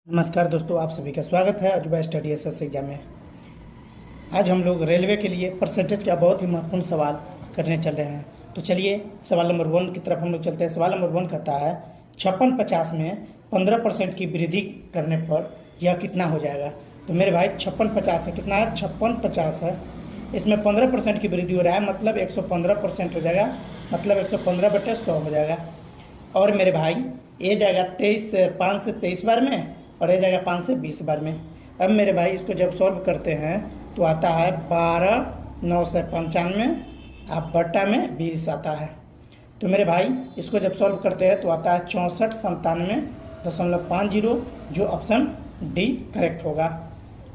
नमस्कार दोस्तों, आप सभी का स्वागत है अजूबा स्टडी एसएस एग्जाम में। आज हम लोग रेलवे के लिए परसेंटेज का बहुत ही महत्वपूर्ण सवाल करने चल रहे हैं। तो चलिए सवाल नंबर 1 की तरफ हम लोग चलते हैं। सवाल नंबर 1 कहता है 5650 में 15% की वृद्धि करने पर यह कितना हो जाएगा। तो मेरे भाई 5650 है, कितना है 5650 है, इसमें 15% की वृद्धि हो रहा है, मतलब 115% हो जाएगा, मतलब 115/100 हो जाएगा। और मेरे भाई ये जाएगा 5 से 23 बार में और ये जाएगा 5 से 20 बार में। अब मेरे भाई इसको जब सॉल्व करते हैं तो आता है 12,995 आप बट्टा में 20 आता है। तो मेरे भाई इसको जब सॉल्व करते हैं तो आता है 6497.50, जो ऑप्शन डी करेक्ट होगा।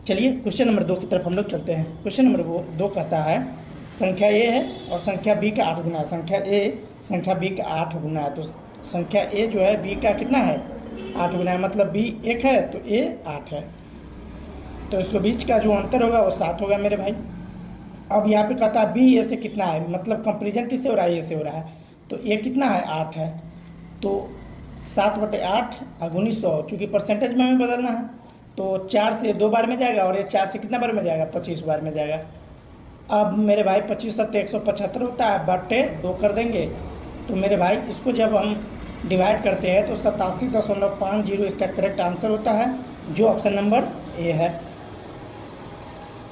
चलिए क्वेश्चन नंबर 2 की तरफ हम लोग चलते हैं। क्वेश्चन नंबर 2 कहता है संख्या ए है और संख्या बी का 8 गुना है। संख्या ए संख्या बी का 8 गुना है, तो संख्या ए जो है बी का कितना है 8 गुना है, मतलब बी 1 है तो ए 8 है, तो इसके बीच का जो अंतर होगा वो 7 होगा मेरे भाई। अब यहाँ पे कहता है बी ए से कितना है, मतलब कंपेरिजन किससे हो रहा है, ए से हो रहा है, तो ए कितना है 8 है, तो 7/8 गुनी 100, चूँकि परसेंटेज में हमें बदलना है तो 4 से 2 बार में जाएगा और ये 4 से कितना बार में जाएगा 25 बार में जाएगा। अब मेरे भाई 25 सत्ते 175 होता है, बट्टे 2 कर देंगे, तो मेरे भाई इसको जब हम डिवाइड करते हैं तो 87.50 इसका करेक्ट आंसर होता है, जो ऑप्शन नंबर ए है।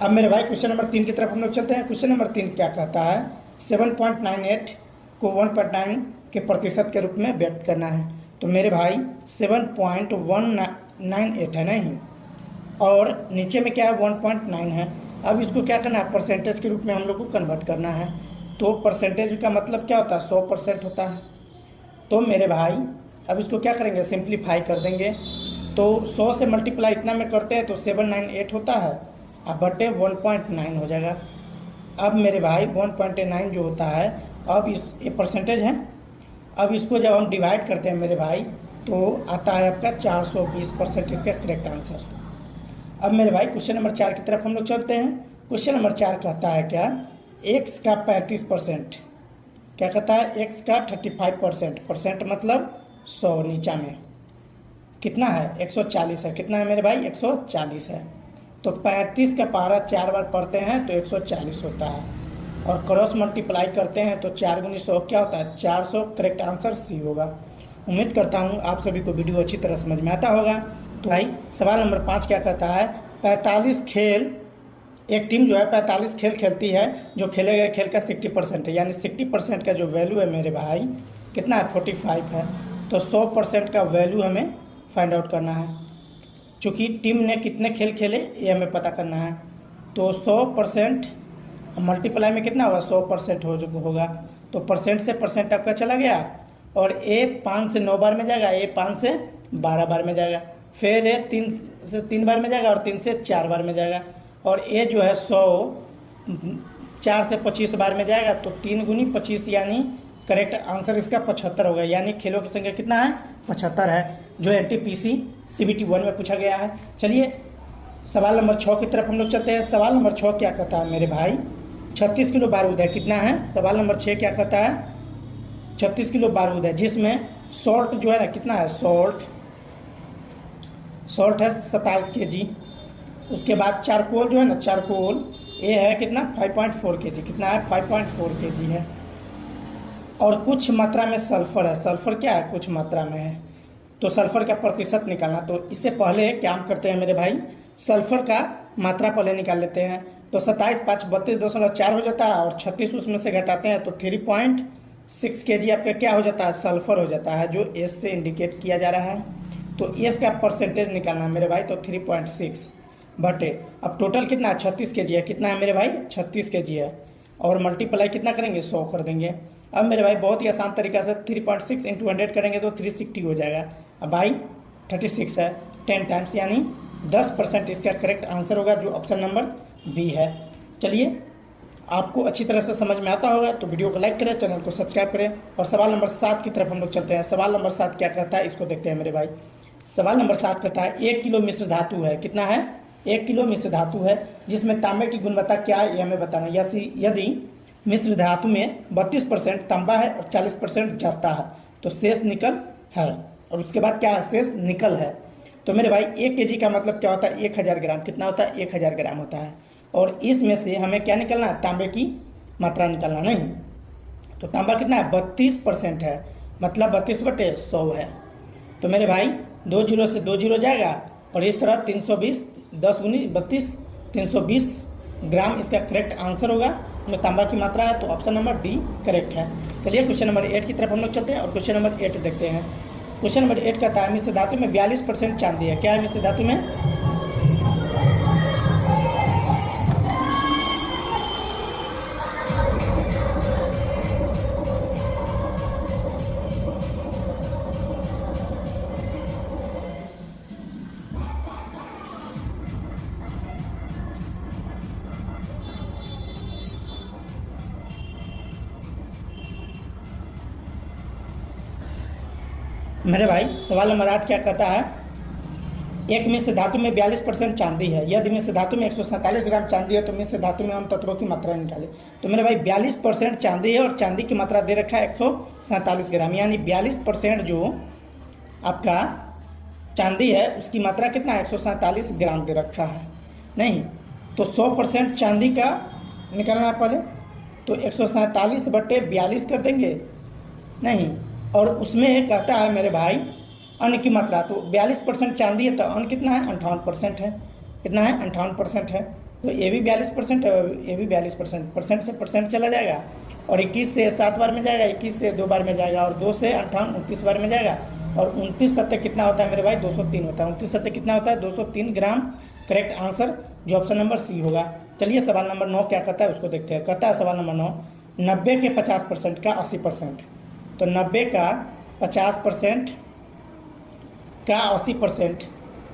अब मेरे भाई क्वेश्चन नंबर 3 की तरफ हम लोग चलते हैं। क्वेश्चन नंबर 3 क्या कहता है 7.98 को 1.9 के प्रतिशत के रूप में व्यक्त करना है। तो मेरे भाई 7.198 है नहीं, और नीचे में क्या है 1.9 है। अब इसको क्या करना है परसेंटेज के रूप में हम लोग को कन्वर्ट करना है। तो परसेंटेज का मतलब क्या होता है 100% होता है। तो मेरे भाई अब इसको क्या करेंगे सिंप्लीफाई कर देंगे, तो 100 से मल्टीप्लाई इतना में करते हैं तो 798 होता है, अब बटे 1.9 हो जाएगा। अब मेरे भाई 1.9 जो होता है, अब ये परसेंटेज है, अब इसको जब हम डिवाइड करते हैं मेरे भाई तो आता है आपका 420% इसका करेक्ट आंसर। अब मेरे भाई क्वेश्चन नंबर 4 की तरफ हम लोग चलते हैं। क्वेश्चन नंबर 4 कहता है क्या x का 35%, क्या कहता है x का 35%, परसेंट मतलब 100 नीचा में कितना है 140 है, कितना है मेरे भाई 140 है, तो 35 का पारा 4 बार पढ़ते हैं तो 140 होता है, और क्रॉस मल्टीप्लाई करते हैं तो 4 गुनी 100 क्या होता है 400, करेक्ट आंसर सी होगा। उम्मीद करता हूँ आप सभी को वीडियो अच्छी तरह समझ में आता होगा। तो भाई सवाल नंबर 5 क्या कहता है 45 खेल, एक टीम जो है 45 खेल खेलती है, जो खेले गए खेल का 60% है, यानी 60% का जो वैल्यू है मेरे भाई कितना है 45 है, तो 100% का वैल्यू हमें फाइंड आउट करना है। चूँकि टीम ने कितने खेल खेले ये हमें पता करना है, तो 100% मल्टीप्लाई में कितना होगा 100% होगा, तो परसेंट से परसेंट आपका चला गया, और ए 5 से 9 बार में जाएगा, ए 5 से 12 बार में जाएगा, फिर ए 3 से 3 बार में जाएगा और 3 से 4 बार में जाएगा, और ए जो है 100 4 से 25 बार में जाएगा, तो 3 गुनी 25 यानी करेक्ट आंसर इसका 75 होगा, यानी खेलों की संख्या कितना है 75 है, जो NTPC CBT 1 में पूछा गया है। चलिए सवाल नंबर 6 की तरफ हम लोग चलते हैं। सवाल नंबर 6 क्या कहता है मेरे भाई 36 किलो बारूद है, कितना है सवाल नंबर 6 क्या कहता है 36 किलो बारूद है, जिसमें सॉल्ट जो है ना कितना है सॉल्ट है 27 kg। उसके बाद चारकोल जो है ना चारकोल ये है कितना 5.4 kg, कितना है 5.4 kg है, और कुछ मात्रा में सल्फर है, सल्फर क्या है कुछ मात्रा में है, तो सल्फर का प्रतिशत निकालना। तो इससे पहले क्या हम करते हैं मेरे भाई सल्फर का मात्रा पहले निकाल लेते हैं, तो 27 5 32.4 हो जाता है, और 36 उसमें से घटाते हैं तो 3.6 kg आपका क्या हो जाता है सल्फर हो जाता है, जो एस से इंडिकेट किया जा रहा है। तो एस का परसेंटेज निकालना है मेरे भाई, तो 3.6 बटे अब टोटल कितना है 36 kg है, कितना है मेरे भाई 36 kg है, और मल्टीप्लाई कितना करेंगे 100 कर देंगे। अब मेरे भाई बहुत ही आसान तरीका से 3.6 × 100 करेंगे तो 360 हो जाएगा। अब भाई 36 है 10 टाइम्स, यानी 10% इसका करेक्ट आंसर होगा, जो ऑप्शन नंबर बी है। चलिए आपको अच्छी तरह से समझ में आता होगा तो वीडियो को लाइक करें, चैनल को सब्सक्राइब करें, और सवाल नंबर 7 की तरफ हम लोग चलते हैं। सवाल नंबर 7 क्या कहता है इसको देखते हैं मेरे भाई। सवाल नंबर 7 कहता है 1 किलो मिश्र धातु है, कितना है 1 किलो मिश्र धातु है, जिसमें तांबे की गुणवत्ता क्या है ये हमें बताना है। यदि मिश्र धातु में 32% तांबा है और 40% जस्ता है, तो शेष निकल है, और उसके बाद क्या है शेष निकल है, तो मेरे भाई 1 kg का मतलब क्या होता है, 1000 ग्राम। कितना होता है, 1000 ग्राम होता है। और इसमें से हमें क्या निकलना है, तांबे की मात्रा निकालना। नहीं तो तांबा कितना है, 32% है, मतलब 32/100 है। तो मेरे भाई 2 जीरो से 2 जीरो जाएगा और इस तरह 320, 10 गुनी 32, 320 ग्राम इसका करेक्ट आंसर होगा, जो तांबा की मात्रा है। तो ऑप्शन नंबर डी करेक्ट है। चलिए क्वेश्चन नंबर 8 की तरफ हम लोग चलते हैं और क्वेश्चन नंबर 8 देखते हैं। क्वेश्चन नंबर 8 का था मिश्र धातु में 42% चांदी है। क्या है मिश्र धातु में, मेरे भाई सवाल नंबर 8 क्या कहता है, एक मिश्र धातु में 42% चांदी है। यदि मिश्र धातु में 147 ग्राम चांदी है तो मिश्र धातु में उन तत्वों की मात्रा निकाले। तो मेरे भाई 42% चांदी है और चांदी की मात्रा दे रखा है 147 ग्राम, यानी 42% जो आपका चांदी है उसकी मात्रा कितना है, 147 ग्राम दे रखा है। नहीं तो 100% चांदी का निकालना है पहले, तो 147/42 कर देंगे। नहीं और उसमें कहता है मेरे भाई अन्य की मात्रा, तो 42% चांदी है तो अन्य कितना है, 58% है। कितना है, 58% है। तो ये भी 42% है और ये भी 42%, परसेंट से परसेंट चला जाएगा और 21 से 7 बार में जाएगा, 21 से 2 बार में जाएगा और 2 से 58, 29 बार में जाएगा। और 29 सत्ते कितना होता है मेरे भाई, 203 होता है। 29 सत्ते कितना होता है, 203 ग्राम। करेक्ट आंसर जो ऑप्शन नंबर सी होगा। चलिए सवाल नंबर 9 क्या कहता है उसको देखते हैं। कहता है सवाल नंबर 9, 90 के 50% का 80%। तो 90 का 50% का 80%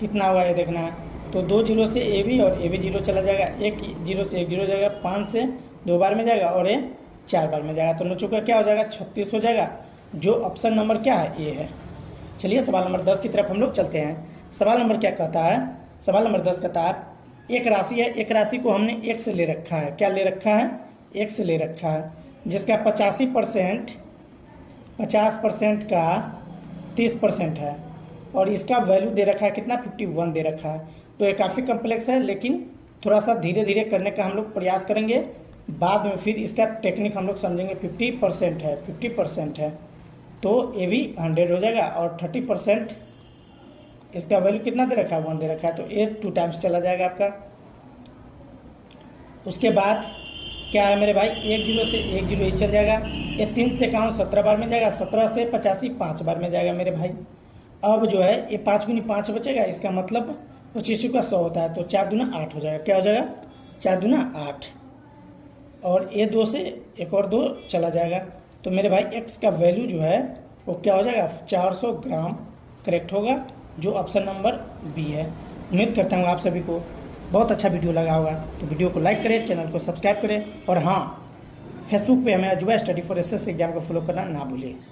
कितना होगा ये देखना है। तो 2 जीरो से ए भी और ए भी जीरो चला जाएगा, 1 जीरो से 1 जीरो जाएगा, 5 से 2 बार में जाएगा और ये 4 बार में जाएगा। तो नोचों का क्या हो जाएगा, 36 हो जाएगा, जो ऑप्शन नंबर क्या है, ए है। चलिए सवाल नंबर 10 की तरफ हम लोग चलते हैं। सवाल नंबर क्या कहता है, सवाल नंबर 10 कहता है एक राशि है, एक राशि को हमने 1 से ले रखा है। क्या ले रखा है, 1 से ले रखा है, जिसका 50% का 30% है और इसका वैल्यू दे रखा है कितना, 51 दे रखा है। तो ये काफ़ी कम्प्लेक्स है, लेकिन थोड़ा सा धीरे धीरे करने का हम लोग प्रयास करेंगे। बाद में फिर इसका टेक्निक हम लोग समझेंगे। 50% है, 50% है तो ये भी 100 हो जाएगा और 30% इसका वैल्यू कितना दे रखा है, 1 दे रखा है, तो ये 2 टाइम्स चला जाएगा आपका। उसके बाद क्या है मेरे भाई, 1 जीरो से 1 जीरो ही चल जाएगा। ये 3 से 17 बार में जाएगा, 17 से 85 5 बार में जाएगा मेरे भाई। अब जो है ये 5 गुनी 5 बचेगा, इसका मतलब 25 का 100 होता है, तो 4 दूना 8 हो जाएगा। क्या हो जाएगा, 4 दूना 8 और ये 2 से एक और 2 चला जाएगा। तो मेरे भाई एक्स का वैल्यू जो है वो क्या हो जाएगा, 400 ग्राम करेक्ट होगा, जो ऑप्शन नंबर बी है। उम्मीद करता हूँ आप सभी को बहुत अच्छा वीडियो लगा होगा। तो वीडियो को लाइक करें, चैनल को सब्सक्राइब करें और हाँ, फेसबुक पे हमें अजूबा स्टडी फॉर एसएससी एग्जाम को फॉलो करना ना भूलिए।